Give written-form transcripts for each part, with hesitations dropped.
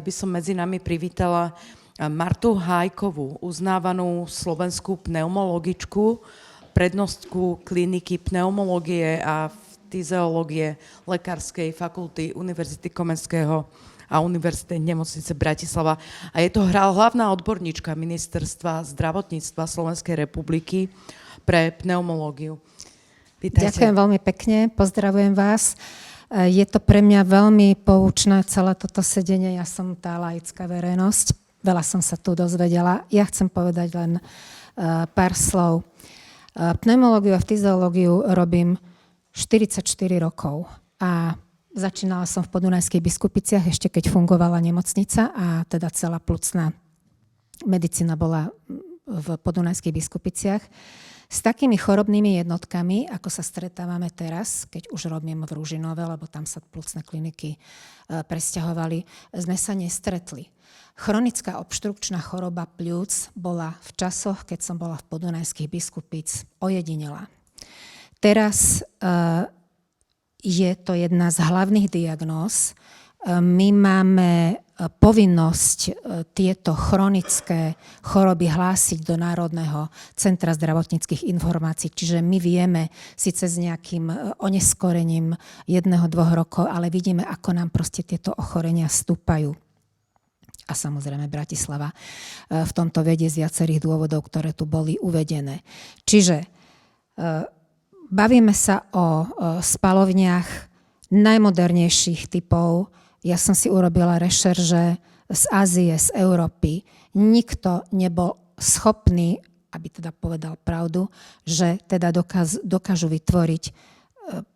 Ja by som medzi nami privítala Martu Hájkovú, uznávanú slovenskú pneumologičku, prednostku kliniky pneumológie a fyziológie Lekárskej fakulty Univerzity Komenského a Univerzitnej nemocnice Bratislava. A je to hlavná odborníčka Ministerstva zdravotníctva Slovenskej republiky pre pneumológiu. Vítajte. Ďakujem veľmi pekne, pozdravujem vás. Je to pre mňa veľmi poučné celé toto sedenie. Ja som tá laická verejnosť. Veľa som sa tu dozvedela. Ja chcem povedať len pár slov. Pneumológiu a fyziológiu robím 44 rokov a začínala som v Podunajských Biskupiciach, ešte keď fungovala nemocnica a teda celá plucná medicína bola v Podunajských Biskupiciach. S takými chorobnými jednotkami, ako sa stretávame teraz, keď už robím v Ružinove, lebo tam sa plucné kliniky presťahovali, sme sa nestretli. Chronická obštrukčná choroba pľúc bola v časoch, keď som bola v Podunajských Biskupíc, ojedinelá. Teraz je to jedna z hlavných diagnóz. My máme povinnosť tieto chronické choroby hlásiť do Národného centra zdravotníckych informácií. Čiže my vieme, síce s nejakým oneskorením 1-2 rokov, ale vidíme, ako nám proste tieto ochorenia stúpajú. A samozrejme Bratislava v tomto vedie z viacerých dôvodov, ktoré tu boli uvedené. Čiže bavíme sa o spalovniach najmodernejších typov. Ja som si urobila rešerže z Ázie, z Európy. Nikto nebol schopný, aby teda povedal pravdu, že teda dokážu vytvoriť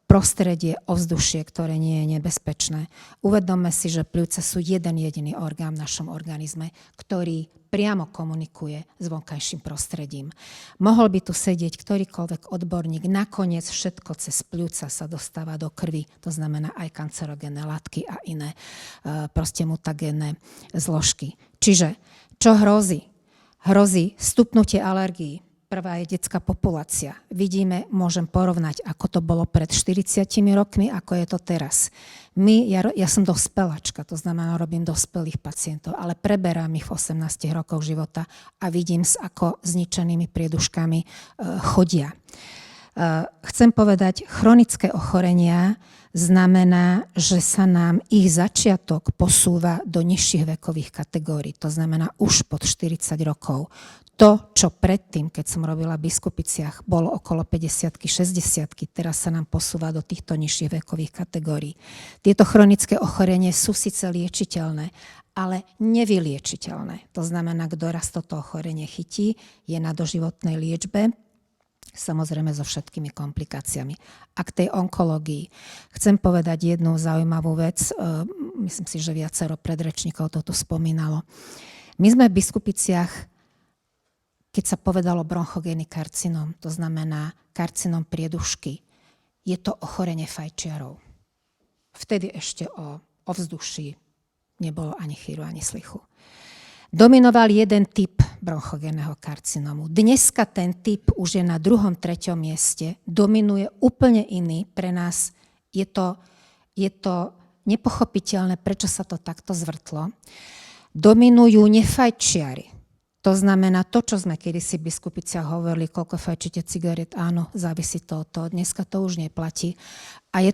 prostredie, ovzdušie, ktoré nie je nebezpečné. Uvedomme si, že pľúca sú jeden jediný orgán v našom organizme, ktorý priamo komunikuje s vonkajším prostredím. Mohol by tu sedieť ktorýkoľvek odborník, nakoniec všetko cez pľúca sa dostáva do krvi, to znamená aj kancerogénne látky a iné proste mutagénne zložky. Čiže čo hrozí? Hrozí stupnutie alergií. Prvá je detská populácia. Vidíme, môžem porovnať, ako to bolo pred 40 rokmi, ako je to teraz. Ja som dospeláčka, to znamená, robím dospelých pacientov, ale preberám ich v 18 rokoch života a vidím, s ako zničenými prieduškami chodia. Chcem povedať, chronické ochorenia znamená, že sa nám ich začiatok posúva do nižších vekových kategórií, to znamená už pod 40 rokov. To, čo predtým, keď som robila v Biskupiciach, bolo okolo 50-ky, 60-ky, teraz sa nám posúva do týchto nižších vekových kategórií. Tieto chronické ochorenie sú síce liečiteľné, ale nevyliečiteľné. To znamená, kto raz toto ochorenie chytí, je na doživotnej liečbe, samozrejme so všetkými komplikáciami. A k tej onkológii chcem povedať jednu zaujímavú vec, myslím si, že viacero predrečníkov toto spomínalo. My sme v Biskupiciach, keď sa povedalo bronchogénny karcinom, to znamená karcinom priedušky, je to ochorenie fajčiarov. Vtedy ešte o vzduší nebolo ani chýru, ani slichu. Dominoval jeden typ bronchogénneho karcinomu. Dneska ten typ už je na 2., 3. mieste. Dominuje úplne iný. Pre nás je to nepochopiteľné, prečo sa to takto zvrtlo. Dominujú nefajčiari. To znamená to, čo sme kedysi v Biskupiciach hovorili, koľko fajčíte cigaret, áno, závisí to od toho. Dneska to už neplatí. A je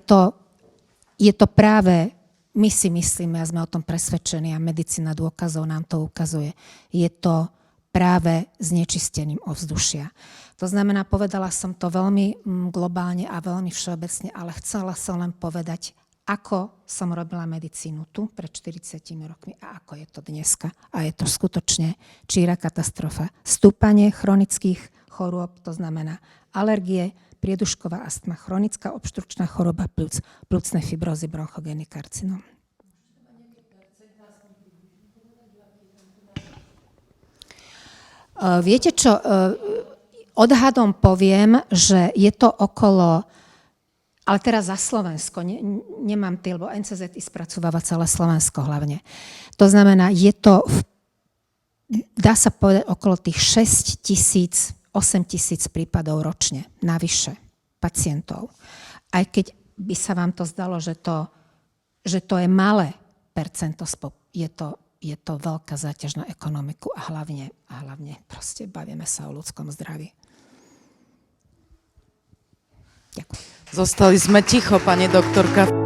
to práve, my si myslíme a sme o tom presvedčení a medicína dôkazov nám to ukazuje, je to práve znečistením ovzdušia. To znamená, povedala som to veľmi globálne a veľmi všeobecne, ale chcela som len povedať, ako som robila medicínu tu pred 40 rokmi a ako je to dneska. A je to skutočne číra katastrofa. Stúpanie chronických chorôb, to znamená alergie, priedušková astma, chronická obštrukčná choroba pľúc, pľucné fibrózy, bronchogénny karcinom. Viete čo, odhadom poviem, že je to okolo, ale teraz za Slovensko, nemám tie, lebo NCZ spracováva celé Slovensko hlavne. To znamená, je to, dá sa povedať, okolo tých 6 000, 8 000 prípadov ročne, navyše pacientov. Aj keď by sa vám to zdalo, že to je malé percento, je to je to veľká záťaž na ekonomiku a hlavne proste bavíme sa o ľudskom zdraví. Ďakujem. Zostali sme ticho, pani doktorka.